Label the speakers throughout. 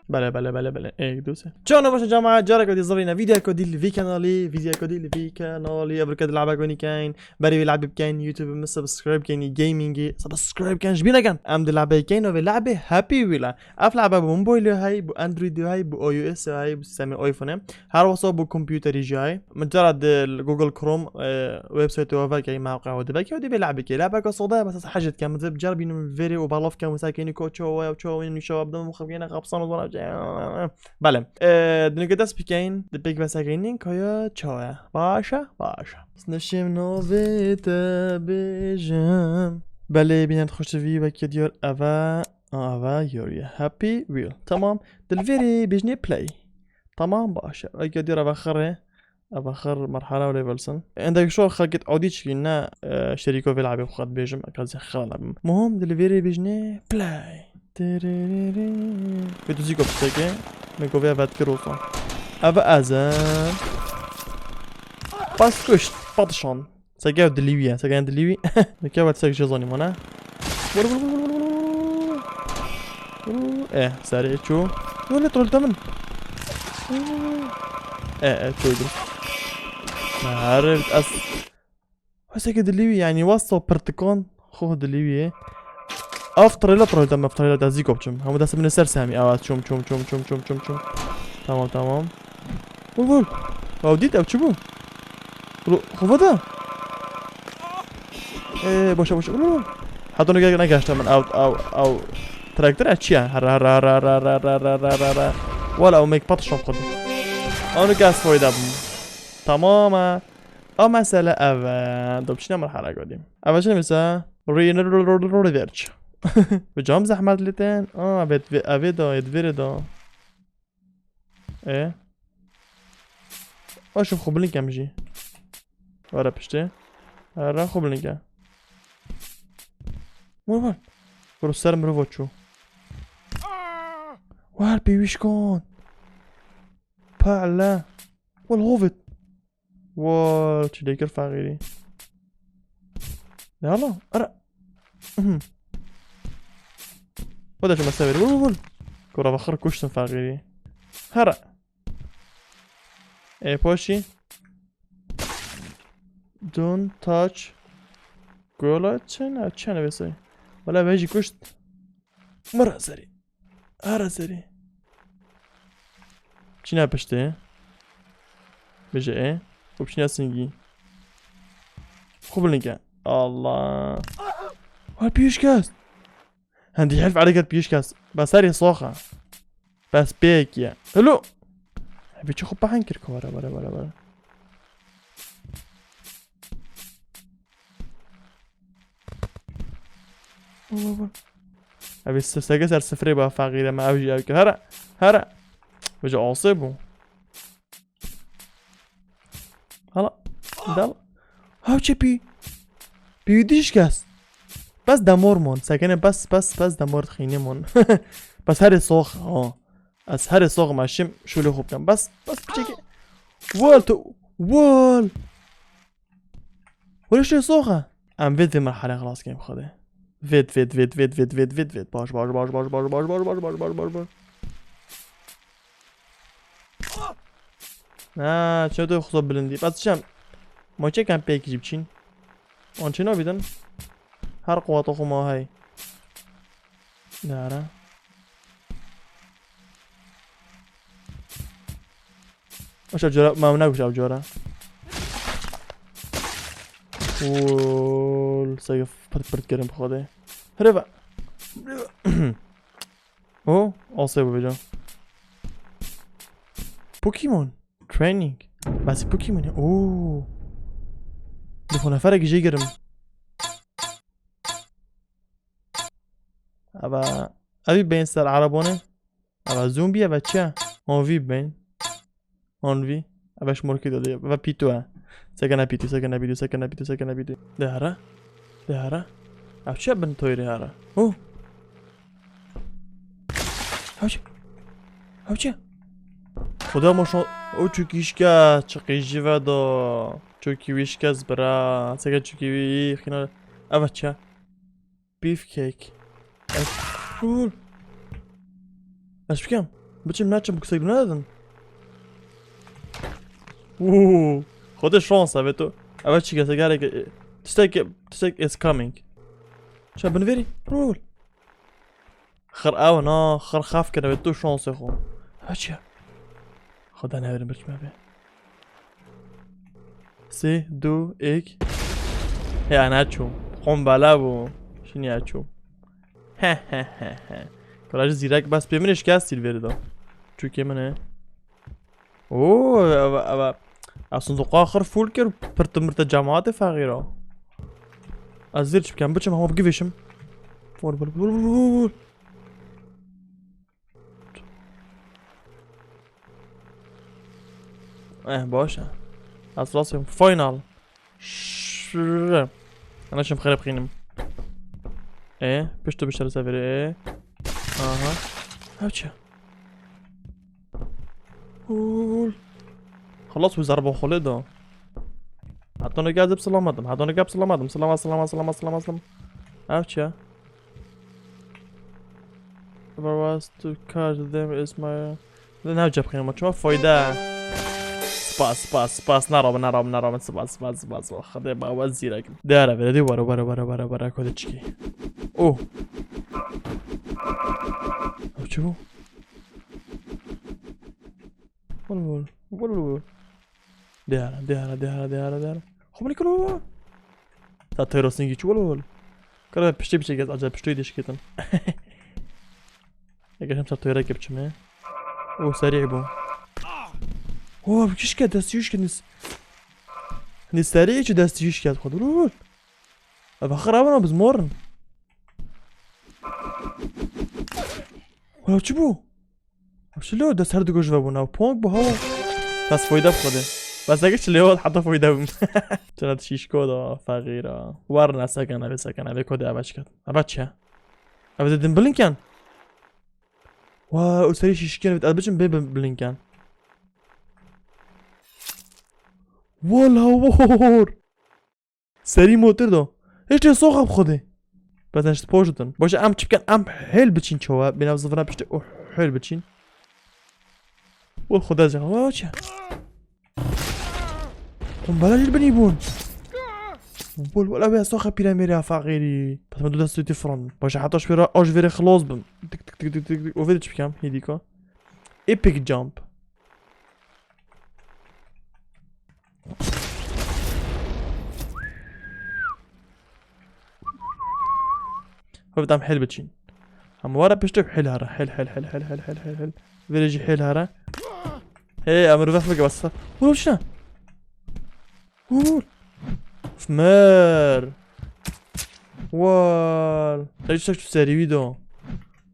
Speaker 1: بله یک دوسه چون باشه جماعة جارك بدي ظلينا فيديو كودي في كانالي فيديو كودي في كانالي ابركد لعبه كوني كاين بري بيلعب بكاين يوتيوب مس سبسكرايب كاين جيمنج سبسكرايب كان جبينا كان ام دي لعبه كاين او لعبه هابي ولا اف لعبه بموبايل هاي بو اندرويد هاي بو او يو اس هاي بسمي ايفون هر وصو بو كمبيوتر جاي مجرد جوجل كروم ويب سايت وفا كاين موقع ودبك ودي بيلعب كي لعبه قصده بس حاجه كان تجرب انه فيديو وبالوف كان مساكين كوتشو وتشو انه شباب دم مخبينا خبصان ولا بله دنیگه دست بکن دبیک بسگینین که چه باشه نشیم نویت بیجم بله بینند خوشوی و که دیار اوا یوری هپی ویل تمام دلویری بیجنی پلی تمام باشه و که دیار اواخر مرحله ولا فلسن عندك شو خلقت اوديتش لنا شريكو في لعبه بخد بيجم كذا خلنا مهم دلویری بیجنی پلی به دوزی گفته که میگویه وقت کروفا اوه ازم باس کشت پادشان سگه دلیویه سگه دلیوی میگه وقت سگ جزانی مانه سریع چو ولی طول تمن چو درست معرفت از سگه دلیوی يعني واسطه برتقان خوه دلیویه افطر لا تروح دم افطر لا دازيكو بچم هم داس من سر سامي اوات چوم تمام قول او ديت او چبو خوفدا باشه حتى نگاشتم من او تراکتور چیه هر ولا او میک پاتشون خود اونو گاز فایده تمام او مسئله اول دوبشنا مرحله قدیم اول شنو مثلا ريفيرج بجام زحمت لتن اوه دا يدفير دا ايه اشوف خوب لينك امجي ورا بشته ورا خوب لينك مول برو سر مرو وچو وار بيوش كون بالا والغوفت وال چه دیگر فقیری يلا ارا خودش مسافر بول كرة بخر كشتن فقيري هرا باشي don't touch گولا چه نویسه ولا بيجي كشت مرة سري هرا سري چی نپشته بيجي وبشي ناسنجي خوب لنكا الله هل بيش كاس هندي حلف عليك بيشكاس بس هاري صوخة بس بيك يا هلو بيتشو خبا حنكرك ولا ابي سر سفري بقى فقيرة ما اوجي اوكي هرا بيجي عاصبو هلا دل هاو چه بيوديش كاس بس دمور مون ساكنه بس دمور خيني مون بس هاري صوخ از هاري صوخ ماشيم شولو خوب كم بس بچيكي وال ولا شي صوخه ام فيد في مرحله خلاص كيم خده فيد باش چه تو خصوب بلندي بس شم ما چه كان بيك جيبچين اون چه نبيدن هر قوات خو ما هاي داره اش جرا ما نگوش او جرا اول سيف پرت کردم بخوده هربا او آسیب بجا پوکیمون ترینینگ بس پوکیمونه اوه دفعه نفرك جي گرم ابا ابي بين سر عربونه ابا زومبي ابا چه اون وی بين اون وی ابا شمور كده دي ابا بيتو سكن بيتو دهره اب چه بن تويري هره او هاوچه خدا ما شو او چوکیشکا چقیجی ودا چوکی ویشکاز برا سکه چوکی وی خینا ابا چه بیف کیک اش بکم بچم نچم بکسیگو ندادن اوه خود شانس به تو اول چی گسته گره که تستيك is coming شو بنفيري رول خر اونا خر خاف كده بتو شانس خو هاتشا خد انا برم برش ما به سي دو ايك يا انا هاتشو خون بلابو شنو هاتشو ها ها ها ها کلاش زیرک بس ببینش که استیل ورده چون که منه اوه صندوق آخر فول کرد پرت جماعت فقیرا از زیرش بکن بچم همه بگیوشم بول باشه از راسم فاینال انا شم خرب خينم بشتو بشتري سافر اها هاتشا خلاص وزربو خلده حطونا قاعد بسلامتهم حطونا قاعد بسلامتهم سلام هاتشا was to catch them is my نه جاب خينم شو فايده سپاس نرام سپاس خدا با وزیرک داره بره برا کد چی اوه چو ول داره خب نکلو تا تیروسینگی چو ول کلا پشتی گز عجب پشتی دیش کتن اگه هم تا راكب چمه اوه سریع بو اوه بكيش كاد دستيوش كنس سريع چه دستيوش كاد خود رول ابا خرابنا بزمورن ولا چی بو شلو دست هر دو گوش بابونا و پونک بو هوا بس فایده بخوده بس اگه شلو حتی فایده بم چند شیش کودا فقیرا ورنه سکنه به کد اوش کد ابا چه ابا دادن بلنکن واو سری شیش کنه ابا بچم بلنکن والله سری موتر دو ايش سوق بخده بس ايش بوجدن باش ام تشكن ام حيل بتشين شوا بين وظفنا بشت حيل بتشين والخدا زي واش قم بلا البني بون ولا بها سوق بيراميرا فقيري بس ما دو ديفرون باش حطوش في اش فيري خلاص بم تك تك تك تك وفيدش بكام هيديكو ايبيك جامب فبدأ حيل بتشين هم ورا بيشتك حيل هرا حيل فيريجي حيل هرا هي امر بفك بس قول شنو قول فمار وال ايش ساري فيديو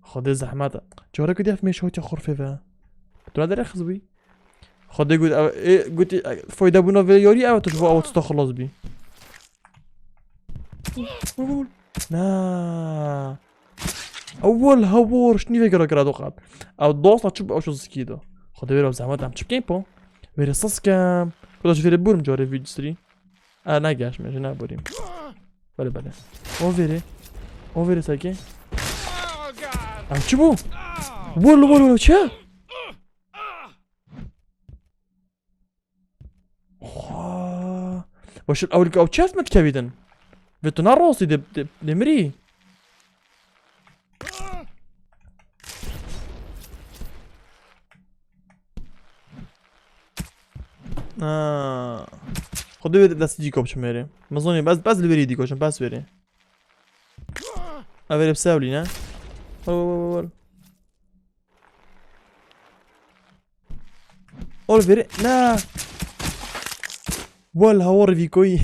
Speaker 1: خد زحمته جورا كده في مش هوتي خرفه فا تو نداري خزبي خد قلت فايده بونا فيوري او تشوف او تستخلص بي نا اول هور شنو فكره كرا او دوسنا تشوف او شو سكيدو خد بيرو زعما تشوف كيم بو بيري ساسكا كلش فيري بورم جوري فيديو ستري انا جاش مش انا بوريم بله او فيري ساكي او تشوفو والله چه باش الاول او تشاف متكبدن بتنا راسي دمري خدي دست ديكو بشميري مظني بس اللي بري ديكو عشان بس بري افري بساولي نا اولفيري لا والله هور فيكوي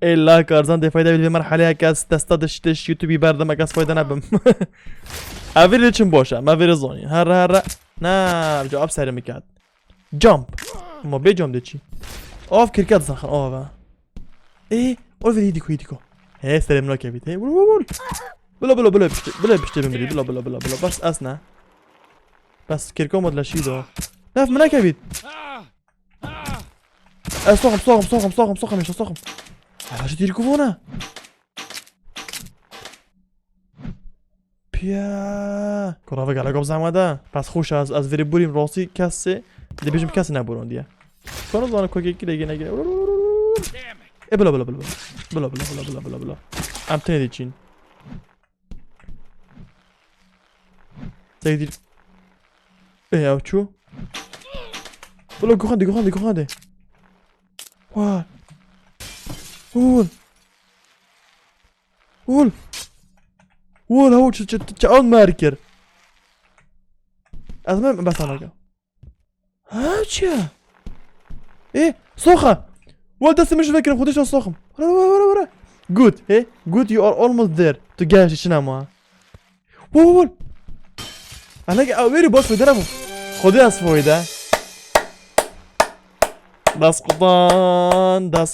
Speaker 1: الا كارزان دي فايده بالمرحله كاس تستدش يوتيوب برده ما كاس فايده نبم افري لچن باشه ما فيري زوني هر نا جواب سر میکرد جامپ ما بي جامپ دچی اوف كركات زخن اوف اولفيري ديكو هي سلام لك يا بيت هي بلا بشتي بمري بلا بس اسنا بس كيركو مود لاشيدو ناف منك يا بيت صوغم مش صوغم علاش دير كوفونا بیا کرافه گله گفت زحمته پس خوش از وری بریم راستی کسی دی بیشم کسی نبرون دیگه کنم زانه کوکی دیگه نگیره بلا بلا بلا بلا بلا بلا بلا بلا بلا ام تنیدی چین تقدیر ايه او شو ولا جوخاندي واه قول هو تشعون ماركر أزمان بس أنا هاتشا إيه صوخة ولد هسه مش فاكر خديش الصخم ورا good إيه good you are almost there تجاهش شنو ما وول أنا أويري بوس في دربه خدي أصفوي ده داس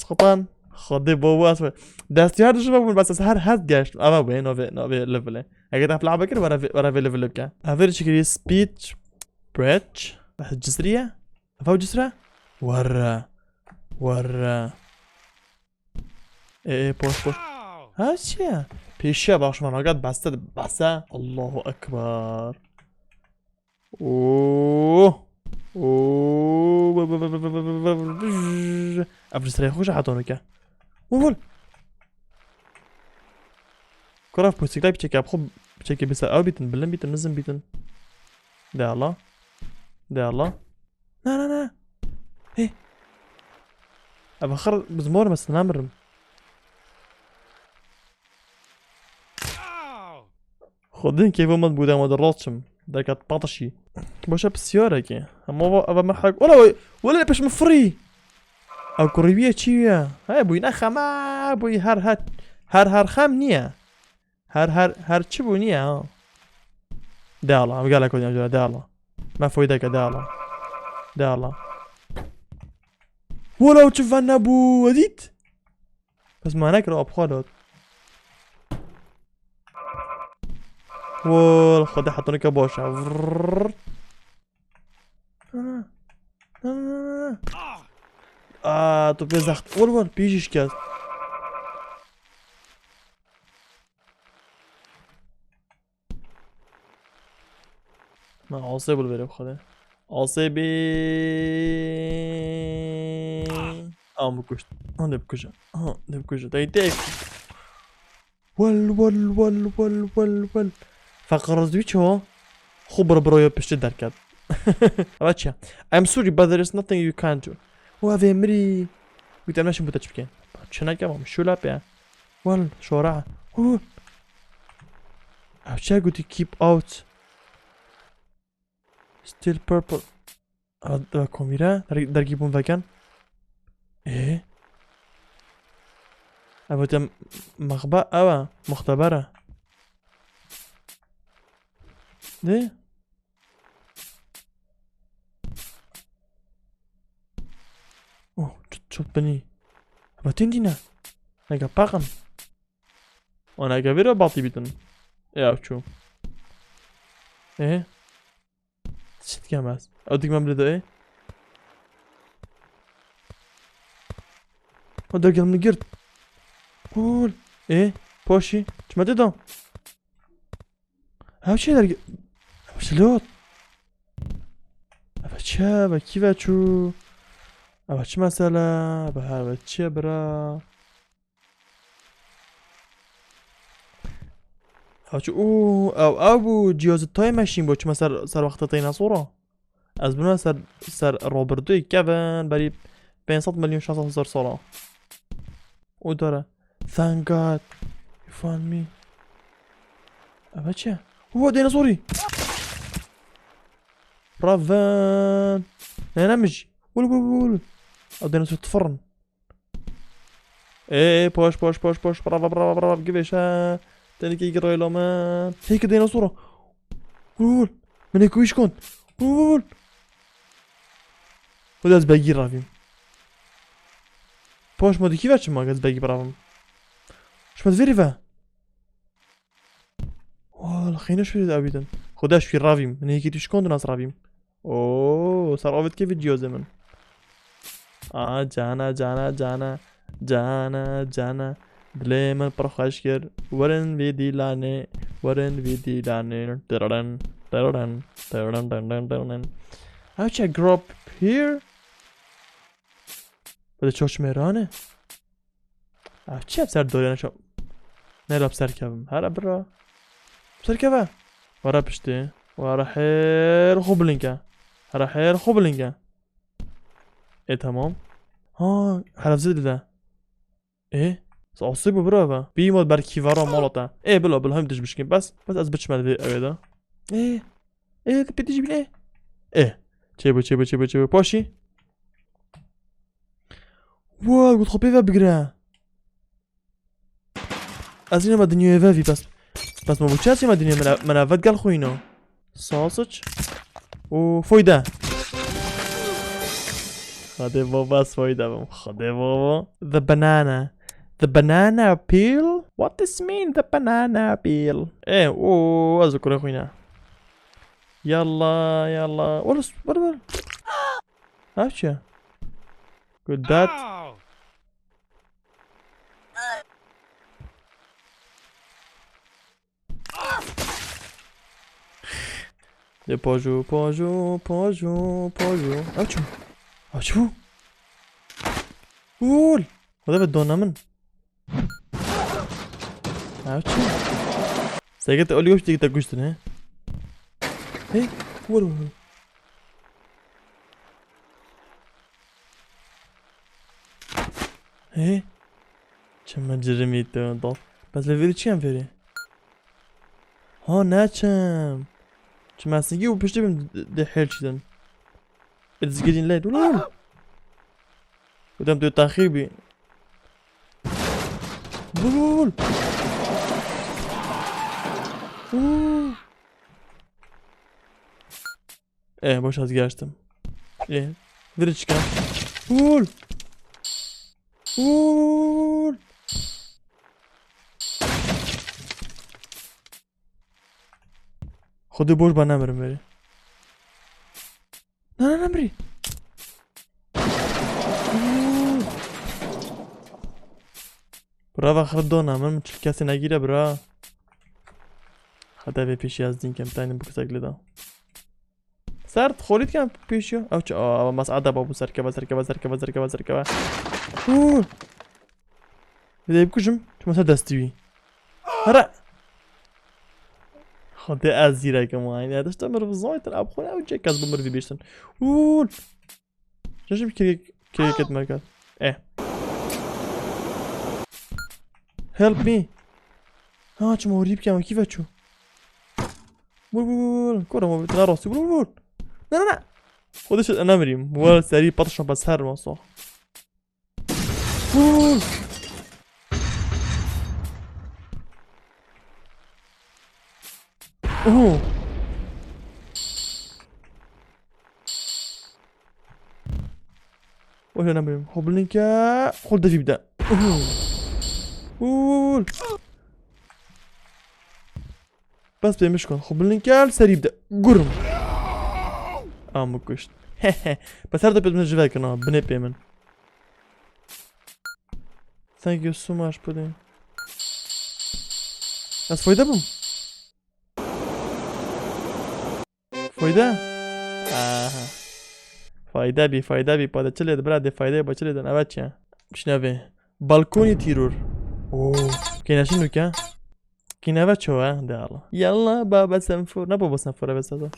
Speaker 1: قطان خدي بواس داستي هذا شو بقول بس هر هاد جاش أما بين نوفي ليفل أكيد أفلع كده ورا في ليفل بكا أفير شكلي سبيتش بريتش واحد جسرية أفاو جسرة ورا إيه بوش هاشيا بيشيا باش ما نقعد بس الله أكبر اوه افرس ريخ خوش حاطونك وول كراف موسيقى بتشيك ابخو بتشيك بس او بيتن بلن بيتن نزم بيتن ده الله لا ايه ابى خر بزمور بس نامرم خدين كيف ما تبودا ما دراتشم ده كانت باطشي باش بسيارة كي اما ابا مرحق ولا باش مفري او قريبية تشيا هاي بوي نخما بوي هر خام نيا هر تشي بوي نيا ده الله قال لك يا ده الله ما فويدك ده الله ولو تشوفنا بو وديت بس ما نكره ابخادات وول خدي حطوني كبوشة تو بيزخت وول بيجيش كاس ما عصيب البري بخده عصيبي مكشت ده بكشت تايتيك ول فقرز بيشو خبر برويا بشت دركات راتشا I'm sorry but there is nothing you can do وهذا مري ويتعملش متشبكين شنا كمان شو لابيا وال شورع أشياء قلت keep out still purple هذا كوميرا در جيبون فكان إيه أبدا مخبأ أوا مختبرة ده اوه شوف بني باتين دينا نجا باقن وانا جابيرا باطي بيتن يا شو ايه شت كاماس اوديك مملي ده ايه ودك المجرد قول ايه بوشي شو ما تدو هاوشي درجة شلوت أبتشا كيف شو أبتش مثلا أبتش برا هاوشو أو أبو جهاز التايم ماشين بوش مثلا سر وقت تينا صورة از بنا سر روبرتو كيفن بري 500 مليون شخص صار صورة وداره thank god you found me أبتشا هو ديناصوري رافان انا مجي ول الديناصور تفرن ايه بوش برافو كيفاش تاني كيقرا له مان هيك ديناصورة ول من هيك ويش كنت ول وداز باقي رافيم بوش مودي كيفاش ما قاز باقي برافو شو ما تفيريفا والله خلينا شوي ابدا خداش في رافيم من هيك تشكون ناس رافيم اوه صار اوفت كيف فيديو زمن جانا دليما برخاشكر ورن بيدي لاني ورن ویدی دانن درن درن درن درن درن. How should I grow up here? بده چوش میرانه. چی بسر دوریانه شو؟ نه را بسر کبم. هر برا. بسر کبه. ورا پشته. ورا حیر خوب لینکه. هر حیر خوب لینکه. تمام. ها حرف زد ده. صعصيبه برافا بيموت بركي ورا مالته بلا هم تجي مشكين بس از بتشمل في ده بتجي بين تشيبو باشي واو قلت خبيبه بقرا ازين ما دنيا فافي بس ما بوتشاتي ما دنيا من فات قال خوينا ساسج وفويده خده بابا فويده خده بابا The banana peel? What does mean the banana peel? اذكر يا اخوينا يلا ولا هاتشا good that de pojo هاتشو قول هذا بدونا من هاتشو سايقة تقول لي وش تيجي تقوشتن ها ولو چما جرمی تو داد بس لفیری چی هم فیری نچم چما اصنگی و پشتی بیم ده حیل چیدن It's getting late قدام تو تاخیر بی بول باش از گشتم ویری چکم بول خودی برو با نمیرم بری نه نمیری برا خرد دو نمیم چل کسی نگیره برا خدا به پیشی از دین کم تاینم بکسک لیدا سرد خورید کم پیشیو او چه مسعده بابو سرکبه بده بکشم چه مسا دستیوی هره خدا از زیره که ماینه ادش تا مرو زایتر اب خونه او چه کس بمروی بیشتن چشم کریکت مرکز Help me. چه موریب که کیفه چو بول کورم بتنا راسي بول نه خودش انا مريم ولا سريع بطشنا بس هر ما صح بول وش انا مريم هوبلينكا خد في بدا بول بس بيمش كون هوبلينكا سريع بدا قرم مكشت بس هذا بدنا جواك انا بني بيمن Thank you so much pudding بس فايدة بم فايدة فايدة بي بادا چلي ده برا فايدة با چلي ده نبات چه مش نوه بالكوني تيرور كينا شنو كا كينا بات شو ده الله يلا بابا سنفور نا بابا سنفور بس هذا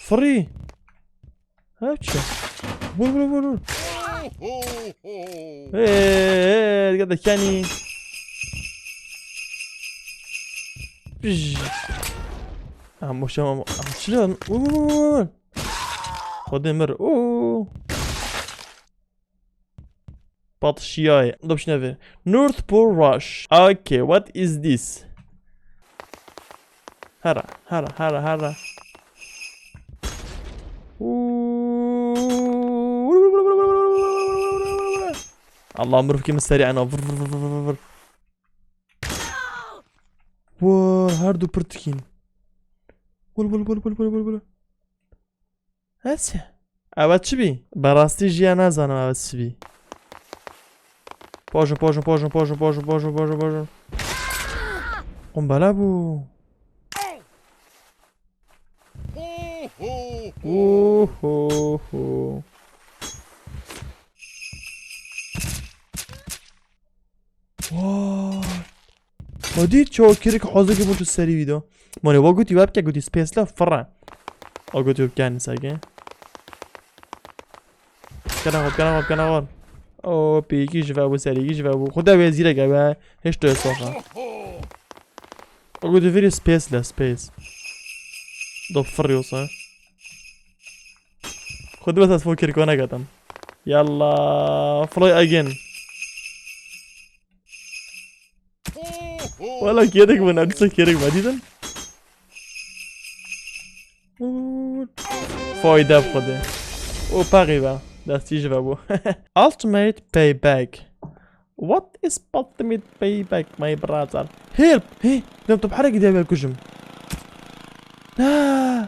Speaker 1: فري هاتشا بول قد كاني مش شلون خذ مر بطشياي طب شنو هذا نورث بول راش اوكي وات از ذيس هرا الله امر فيك سريع انا هاردو برتكين بول هسه اول چی بی؟ براستی جیا نزنم اول چی بی پاژون قنبله بو. اوه هو هو. وای ما دید چه كيرك حوزه که بود تو سری ویدیو مانه با گوتی وب که گوتی سپیس لا فرع او گوتی وب کنی ساگه کنه او پیکی جوابو سریگی جوابو خدا به زیره گبه هیچ تو اصافه او گوتی فیری سپیس لا سپیس دو فري وصل خد بس از فوق كيركو نقدم يلا فلاي اجين ولا كيرك من أجل كيرك مديدا فايدة بخده او باقي بقى دستي جوابو Ultimate Payback. What is Ultimate Payback my brother? Help! هي لم تبحرق دي بالكجم لا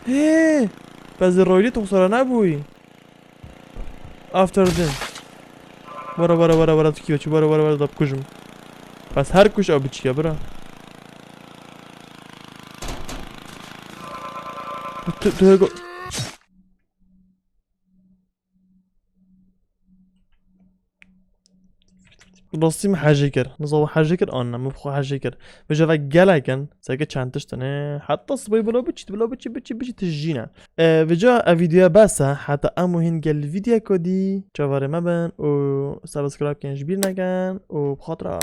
Speaker 1: هي بس الرويلي توصل انا ابوي After then برا تكيو برا ضب كجم بس هر كش او بتشيا برا تو راستی حاجه کر نصاب حاجه کر آن مبخو حاجه کر بجا و گلکن ساگه چندش تنه حتی صبای بلا بچی تجینا بجا ویدیو بس حتی امو هین گل ویدیو کدی جواره مبن و سابسکرایب کنش بیر نگن و بخاطره